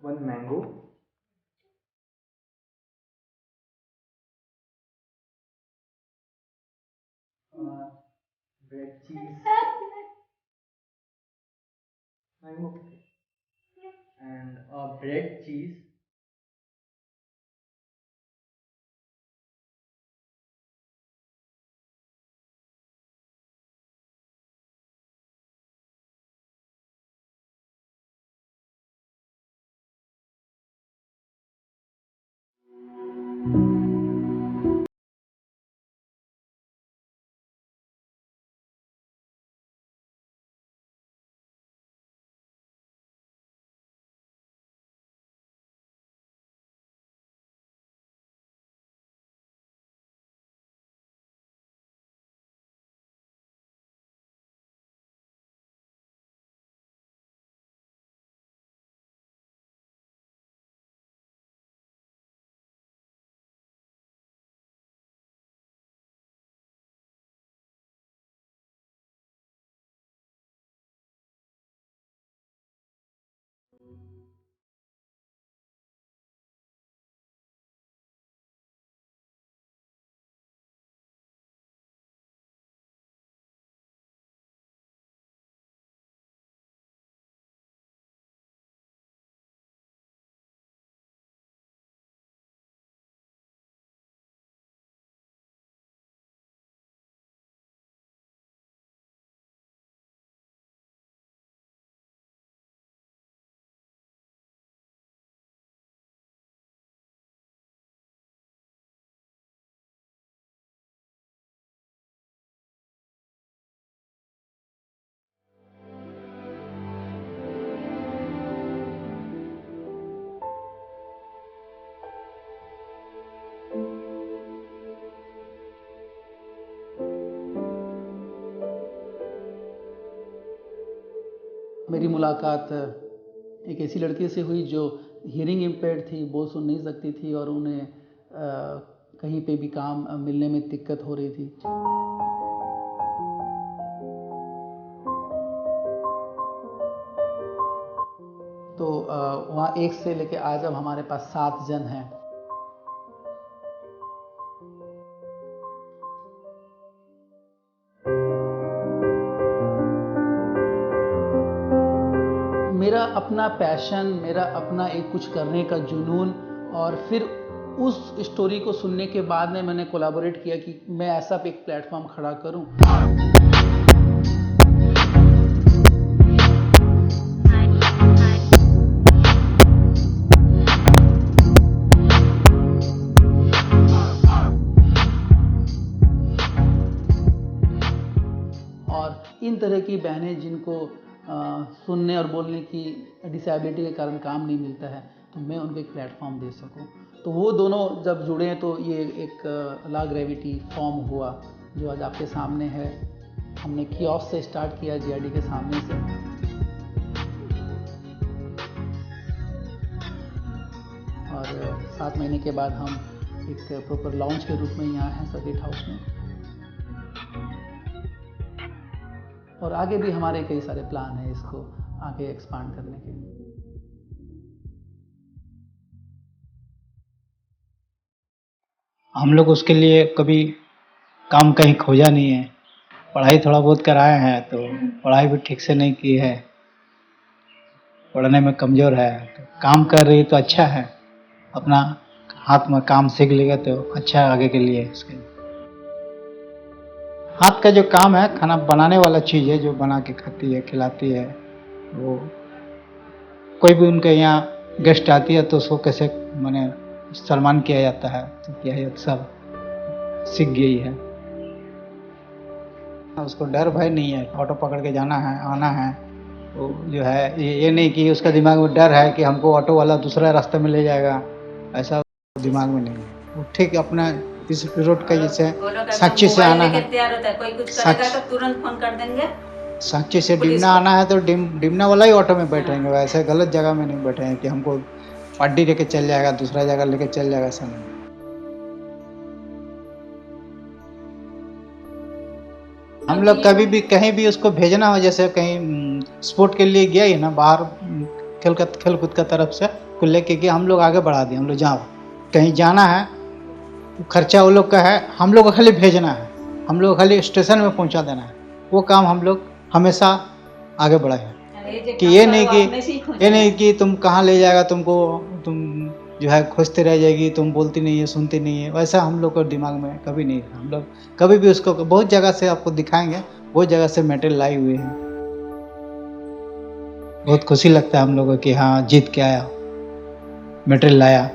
1 mango, uh, bread cheese, mango, and bread cheese. मेरी मुलाकात एक ऐसी लड़की से हुई जो हियरिंग इम्पेयर्ड थी, बोल सुन नहीं सकती थी और उन्हें कहीं पे भी काम मिलने में दिक्कत हो रही थी। तो वहाँ 1 से लेके आज अब हमारे पास 7 जन हैं। मेरा अपना पैशन, मेरा अपना एक कुछ करने का जुनून, और फिर उस स्टोरी को सुनने के बाद में मैंने कोलैबोरेट किया कि मैं ऐसा एक प्लेटफॉर्म खड़ा करूं। और इन तरह की बहनें जिनको सुनने और बोलने की डिसेबिलिटी के कारण काम नहीं मिलता है, तो मैं उनको एक प्लेटफॉर्म दे सकूं। तो वो दोनों जब जुड़े तो ये एक लॉ ग्रेविटी फॉर्म हुआ, जो आज आपके सामने है। हमने कियोस्क से स्टार्ट किया, जीआरडी के सामने से, और 7 महीने के बाद हम एक प्रॉपर लॉन्च के रूप में यहाँ हैं सर्किट हाउस में। और आगे भी हमारे कई सारे प्लान हैं इसको आगे एक्सपांड करने के। हम लोग उसके लिए कभी काम कहीं खोजा नहीं है। पढ़ाई थोड़ा बहुत कराए हैं, तो पढ़ाई भी ठीक से नहीं की है, पढ़ने में कमज़ोर है। तो काम कर रही तो अच्छा है, अपना हाथ में काम सीख लेगा तो अच्छा है आगे के लिए। इसके हाथ का जो काम है, खाना बनाने वाला चीज़ है, जो बना के खाती है, खिलाती है। वो कोई भी उनके यहाँ गेस्ट आती है तो उसको कैसे माने सम्मान किया जाता है, तो किया जाता, सब सीख गई है। उसको डर भय नहीं है, ऑटो पकड़ के जाना है, आना है। वो जो है ये नहीं कि उसका दिमाग में डर है कि हमको ऑटो वाला दूसरा रास्ते में ले जाएगा, ऐसा दिमाग में नहीं है। वो ठीक अपना इस रोड का जैसे साक्षी से आना है, तैयार होता है, कोई कुछ करेगा तो तुरंत फोन कर देंगे। साक्षी से डिमना आना है तो डिमना वाला ही ऑटो में बैठेंगे, वैसे गलत जगह में नहीं बैठेंगे कि हमको पार्टी लेके चल जाएगा, दूसरा जगह लेके चल जाएगा, ऐसा नहीं। हम लोग कभी भी कहीं भी उसको भेजना हो, जैसे कहीं स्पोर्ट के लिए गया ही ना बाहर, खेल कूद का तरफ से, को लेके कि हम लोग आगे बढ़ा दिए। हम लोग जाओ कहीं जाना है, खर्चा वो लोग का है, हम लोग को खाली भेजना है, हम लोग को खाली स्टेशन में पहुंचा देना है। वो काम हम लोग हमेशा आगे बढ़ाए हैं कि ये नहीं कि तुम कहाँ ले जाएगा तुमको, तुम जो है खोजते रह जाएगी, तुम बोलती नहीं है, सुनती नहीं है, वैसा हम लोग को दिमाग में कभी नहीं था। हम लोग कभी भी उसको बहुत जगह से आपको दिखाएंगे, बहुत जगह से मेटेरियल लाए हुए हैं। बहुत खुशी लगता है हम लोगों को कि हाँ जीत के आया, मेटेरियल लाया।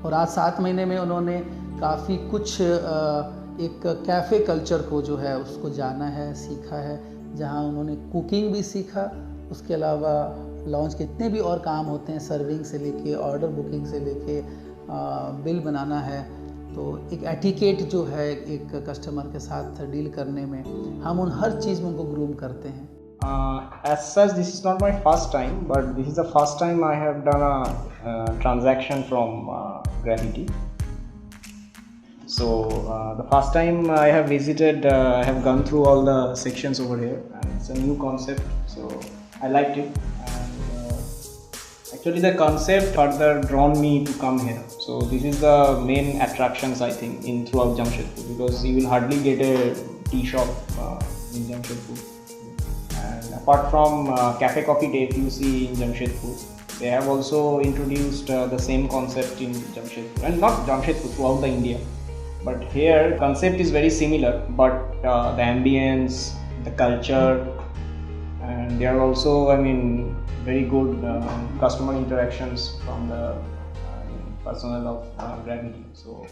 और आज 7 महीने में उन्होंने काफ़ी कुछ एक कैफ़े कल्चर को जो है उसको जाना है, सीखा है, जहां उन्होंने कुकिंग भी सीखा। उसके अलावा लॉन्च के इतने भी और काम होते हैं, सर्विंग से लेके ऑर्डर बुकिंग से लेके बिल बनाना है। तो एक एटिकेट जो है एक कस्टमर के साथ डील करने में, हम उन हर चीज़ में उनको ग्रूम करते हैं। As such, this is not my first time, but this is the first time I have done a transaction from Gravity. So the first time I have visited, I have gone through all the sections over here, and it's a new concept, so I liked it. And actually, the concept further drawn me to come here. So this is the main attractions I think in throughout Jamshedpur, because you will hardly get a tea shop in Jamshedpur. Apart from cafe coffee day you see in Jamshedpur, they have also introduced the same concept in Jamshedpur, and not Jamshedpur, throughout the India. But here concept is very similar, but the ambience, the culture, and there are also, I mean, very good customer interactions from the personnel of Gravity. So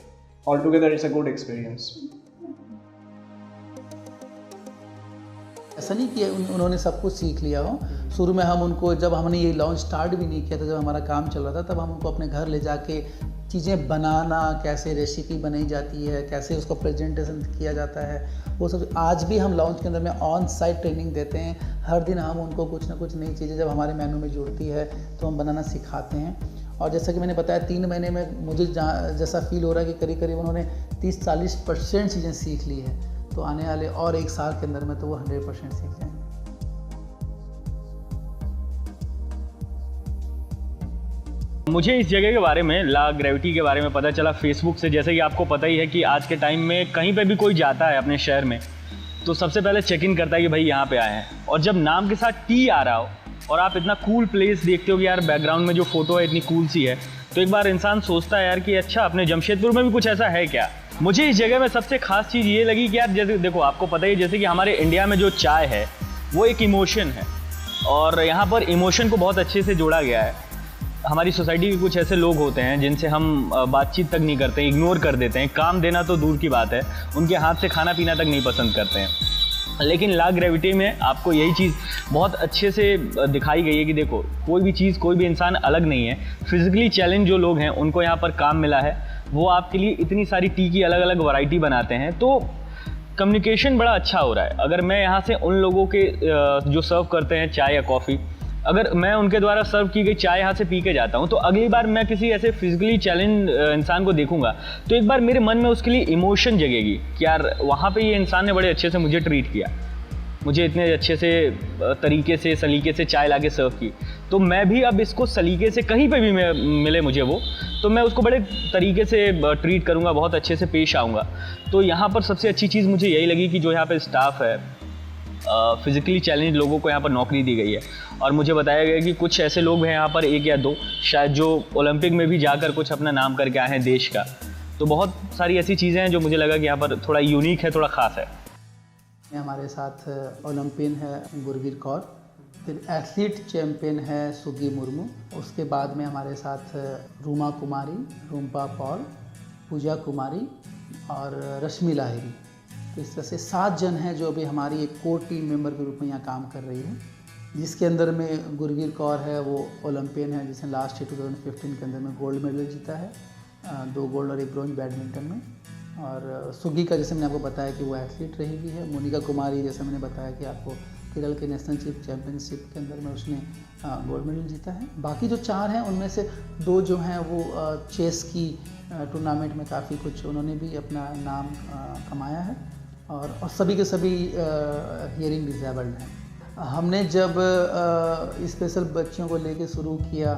altogether it's a good experience. ऐसा नहीं कि उन्होंने सब कुछ सीख लिया हो। शुरू में हम उनको, जब हमने ये लॉन्च स्टार्ट भी नहीं किया था, जब हमारा काम चल रहा था, तब हम उनको अपने घर ले जाके चीज़ें बनाना, कैसे रेसिपी बनाई जाती है, कैसे उसको प्रेजेंटेशन किया जाता है, वो सब आज भी हम लॉन्च के अंदर में ऑन साइट ट्रेनिंग देते हैं। हर दिन हम उनको कुछ ना कुछ नई चीज़ें जब हमारे मेनू में जुड़ती है तो हम बनाना सिखाते हैं। और जैसा कि मैंने बताया, 3 महीने में मुझे जैसा फील हो रहा है कि करीब करीब उन्होंने 30-40% चीज़ें सीख ली है। तो आने वाले और 1 साल के अंदर में तो वो 100% सीख जाएंगे। मुझे इस जगह के बारे में, ला ग्रेविटी के बारे में पता चला फेसबुक से। जैसे कि आपको पता ही है कि आज के टाइम में कहीं पे भी कोई जाता है अपने शहर में तो सबसे पहले चेक इन करता है कि भाई यहाँ पे आए हैं। और जब नाम के साथ टी आ रहा हो और आप इतना कूल प्लेस देखते हो कि यार बैकग्राउंड में जो फ़ोटो है इतनी कूल सी है, तो एक बार इंसान सोचता है यार कि अच्छा अपने जमशेदपुर में भी कुछ ऐसा है क्या। मुझे इस जगह में सबसे खास चीज़ ये लगी कि यार जैसे देखो, आपको पता ही है जैसे कि हमारे इंडिया में जो चाय है वो एक इमोशन है, और यहाँ पर इमोशन को बहुत अच्छे से जोड़ा गया है। हमारी सोसाइटी के कुछ ऐसे लोग होते हैं जिनसे हम बातचीत तक नहीं करते, इग्नोर कर देते हैं, काम देना तो दूर की बात है, उनके हाथ से खाना पीना तक नहीं पसंद करते हैं। लेकिन ला ग्रेविटी में आपको यही चीज़ बहुत अच्छे से दिखाई गई है कि देखो, कोई भी चीज़, कोई भी इंसान अलग नहीं है। फिजिकली चैलेंज जो लोग हैं उनको यहाँ पर काम मिला है, वो आपके लिए इतनी सारी टी की अलग अलग वैरायटी बनाते हैं, तो कम्युनिकेशन बड़ा अच्छा हो रहा है। अगर मैं यहाँ से उन लोगों के जो सर्व करते हैं चाय या कॉफ़ी, अगर मैं उनके द्वारा सर्व की गई चाय यहाँ से पी के जाता हूँ, तो अगली बार मैं किसी ऐसे फिजिकली चैलेंज इंसान को देखूंगा तो एक बार मेरे मन में उसके लिए इमोशन जगेगी कि यार वहाँ पे ये इंसान ने बड़े अच्छे से मुझे ट्रीट किया, मुझे इतने अच्छे से तरीके से सलीके से चाय लाके सर्व की, तो मैं भी अब इसको सलीके से कहीं पे भी मिले मुझे वो, तो मैं उसको बड़े तरीके से ट्रीट करूँगा, बहुत अच्छे से पेश आऊँगा। तो यहाँ पर सबसे अच्छी चीज़ मुझे यही लगी कि जो यहाँ पर स्टाफ है, फिज़िकली चैलेंज लोगों को यहाँ पर नौकरी दी गई है। और मुझे बताया गया कि कुछ ऐसे लोग हैं यहाँ पर, 1 या 2 शायद, जो ओलंपिक में भी जाकर कुछ अपना नाम करके आए हैं देश का। तो बहुत सारी ऐसी चीज़ें हैं जो मुझे लगा कि यहाँ पर थोड़ा यूनिक है, थोड़ा ख़ास है। हमारे साथ ओलंपियन है गुरवीर कौर, फिर एथलीट चैम्पियन है सुगी मुर्मू, उसके बाद में हमारे साथ रूमा कुमारी, रूम्पा पॉल, पूजा कुमारी और रश्मि लाहिरी। तो इस तरह से 7 जन हैं जो अभी हमारी एक कोर टीम मेंबर के रूप में यहाँ काम कर रही है, जिसके अंदर में गुरवीर कौर है, वो ओलंपियन है जिसने लास्ट ईयर 2015 के अंदर में गोल्ड मेडल जीता है, 2 गोल्ड और 1 ब्रॉन्ज बैडमिंटन में। और सुगी का जैसे मैंने आपको बताया कि वो एथलीट रही हुई है। मोनिका कुमारी जैसे मैंने बताया कि आपको केरल के नेशनल चैम्पियनशिप के अंदर में उसने गोल्ड मेडल जीता है। बाकी जो 4 हैं उनमें से 2 जो हैं वो चेस की टूर्नामेंट में काफ़ी कुछ उन्होंने भी अपना नाम कमाया है और सभी के सभी हियरिंग डिसेबल्ड हैं। हमने जब स्पेशल बच्चों को लेके शुरू किया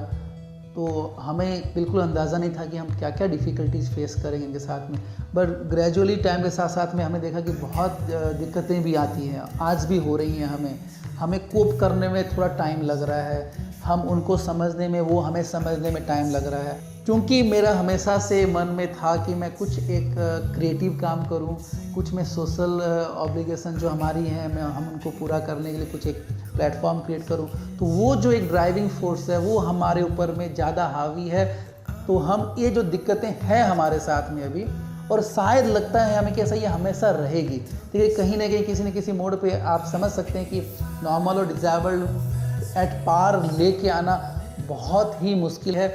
तो हमें बिल्कुल अंदाज़ा नहीं था कि हम क्या क्या डिफ़िकल्टीज़ फेस करेंगे इनके साथ में, बट ग्रेजुअली टाइम के साथ साथ में हमें देखा कि बहुत दिक्कतें भी आती हैं, आज भी हो रही हैं। हमें कोप करने में थोड़ा टाइम लग रहा है, हम उनको समझने में, वो हमें समझने में टाइम लग रहा है। क्योंकि मेरा हमेशा से मन में था कि मैं कुछ एक क्रिएटिव काम करूं, कुछ मैं सोशल ऑब्लिगेशन जो हमारी हैं हम उनको पूरा करने के लिए कुछ एक प्लेटफॉर्म क्रिएट करूं, तो वो जो एक ड्राइविंग फोर्स है वो हमारे ऊपर में ज़्यादा हावी है। तो हम ये जो दिक्कतें हैं हमारे साथ में अभी, और शायद लगता है हमें कि ऐसा ये हमेशा रहेगी, ठीक है, कहीं ना कहीं किसी न किसी मोड़ पे आप समझ सकते हैं कि नॉर्मल और डिसेबल्ड एट पार लेके आना बहुत ही मुश्किल है।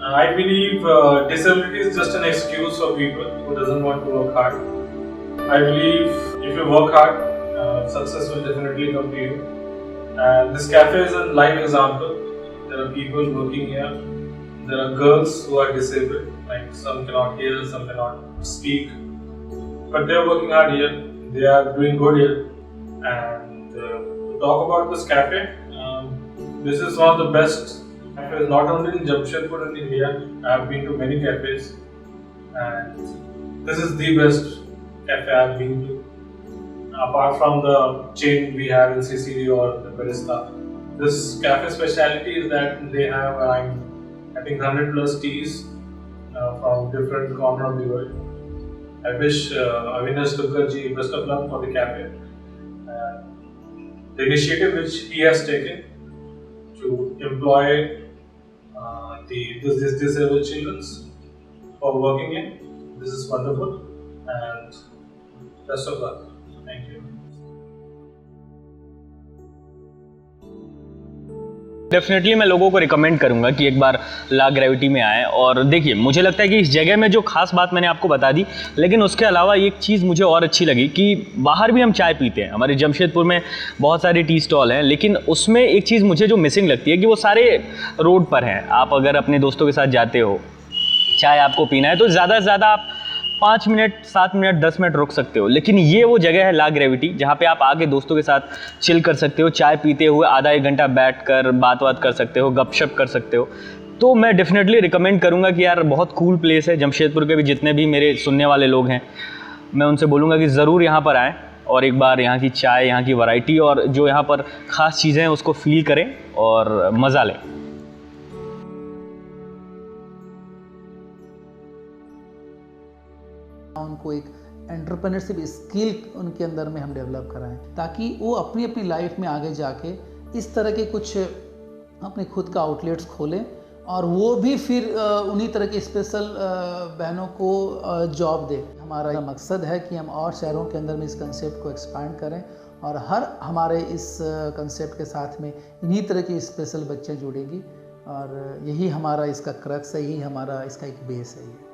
I believe disability is just an excuse for people who doesn't want to work hard. I believe if you work hard, success will definitely come to you. And this cafe is a live example. There are people working here. There are girls who are disabled, like some cannot hear, some cannot speak, but they are working hard here. They are doing good here. And to talk about this cafe, this is one of the best cafes, not only in Jamshedpur in India. I have been to many cafes, and this is the best cafe I have been to. Apart from the chain we have in CCD or the Barista, this cafe speciality is that they have around, I think, 100 plus teas from different corners of the world. I wish Avinash Duggarji best of luck for the cafe. The initiative which he has taken to employ these disabled children for working in, this is wonderful, and best of luck. Thank you. Definitely मैं लोगों को recommend करूंगा कि एक बार ला gravity में आए। और देखिए, मुझे लगता है कि इस जगह में जो खास बात मैंने आपको बता दी, लेकिन उसके अलावा एक चीज़ मुझे और अच्छी लगी कि बाहर भी हम चाय पीते हैं। हमारे जमशेदपुर में बहुत सारे टी स्टॉल हैं, लेकिन उसमें एक चीज़ मुझे जो मिसिंग लगती है कि वो सारे रोड पर हैं। आप अगर अपने दोस्तों के साथ जाते हो, चाय आपको पीना है, तो ज़्यादा से ज़्यादा आप 5 मिनट, 7 मिनट, 10 मिनट रुक सकते हो। लेकिन ये वो जगह है ला ग्रेविटी, जहाँ पे आप आके दोस्तों के साथ चिल कर सकते हो, चाय पीते हुए आधा 1 घंटा बैठकर बात कर सकते हो, गपशप कर सकते हो। तो मैं डेफिनेटली रिकमेंड करूँगा कि यार बहुत कूल प्लेस है। जमशेदपुर के भी जितने भी मेरे सुनने वाले लोग हैं, मैं उनसे बोलूँगा कि ज़रूर यहाँ पर आएँ और एक बार यहाँ की चाय, यहाँ की वैरायटी और जो यहाँ पर ख़ास चीज़ें हैं उसको फील करें और मज़ा लें। उनको एक एंटरप्रेन्योरशिप स्किल उनके अंदर में हम डेवलप कराएं, ताकि वो अपनी अपनी लाइफ में आगे जाके इस तरह के कुछ अपने खुद का आउटलेट्स खोलें और वो भी फिर उन्हीं तरह के स्पेशल बहनों को जॉब दे। हमारा मकसद है कि हम और शहरों के अंदर में इस कंसेप्ट को एक्सपांड करें और हर हमारे इस कंसेप्ट के साथ में इन्हीं तरह की स्पेशल बच्चे जुड़ेंगी और यही हमारा इसका क्रक्स है, यही हमारा इसका एक बेस है।